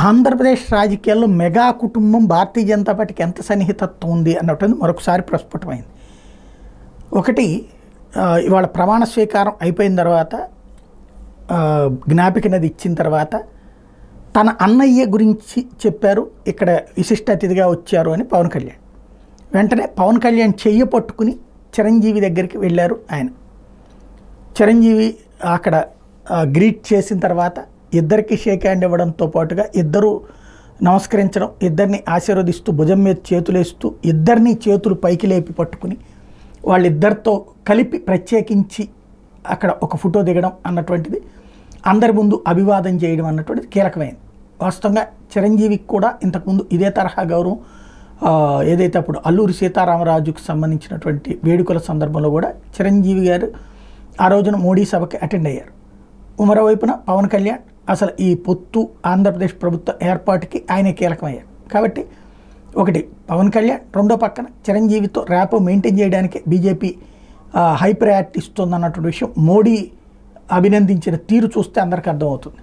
ఆంధ్రప్రదేశ్ రాజకీయాల్లో మెగా కుటుంబం భారతీయ జనతా పార్టీకి ఎంత సన్నిహితత్వం ఉంది అన్నటువంటి మరొకసారి ప్రస్ఫుటమైంది. ఒకటి, ఇవాళ ప్రమాణ స్వీకారం అయిపోయిన తర్వాత జ్ఞాపిక నది ఇచ్చిన తర్వాత తన అన్నయ్య గురించి చెప్పారు, ఇక్కడ విశిష్ట అతిథిగా వచ్చారు అని పవన్ కళ్యాణ్. వెంటనే పవన్ కళ్యాణ్ చెయ్యి పట్టుకుని చిరంజీవి దగ్గరికి వెళ్ళారు ఆయన. చిరంజీవి అక్కడ గ్రీట్ చేసిన తర్వాత ఇద్దరికి షేక్ హ్యాండ్ ఇవ్వడంతో పాటుగా ఇద్దరు నమస్కరించడం, ఇద్దరిని ఆశీర్వదిస్తూ భుజం మీద చేతులేస్తూ ఇద్దరిని చేతులు పైకి లేపి పట్టుకుని వాళ్ళిద్దరితో కలిపి ప్రత్యేకించి అక్కడ ఒక ఫోటో దిగడం అన్నటువంటిది, అందరి ముందు అభివాదం చేయడం అన్నటువంటిది కీలకమైంది. వాస్తవంగా చిరంజీవికి కూడా ఇంతకుముందు ఇదే తరహా గౌరవం ఏదైతే అప్పుడు అల్లూరి సీతారామరాజుకు సంబంధించినటువంటి వేడుకల సందర్భంలో కూడా చిరంజీవి గారు ఆ రోజున మోడీ సభకి అటెండ్ అయ్యారు. మరోవైపున పవన్ కళ్యాణ్ అసలు ఈ పొత్తు ఆంధ్రప్రదేశ్ ప్రభుత్వ ఏర్పాటుకి ఆయనే కీలకమయ్యారు. కాబట్టి ఒకటి పవన్ కళ్యాణ్, రెండో పక్కన చిరంజీవితో ర్యాపో మెయింటైన్ చేయడానికి బీజేపీ హై ప్రయారిటీ ఇస్తుందన్నటువంటి విషయం మోడీ అభినందించిన తీరు చూస్తే అందరికీ అర్థమవుతుంది.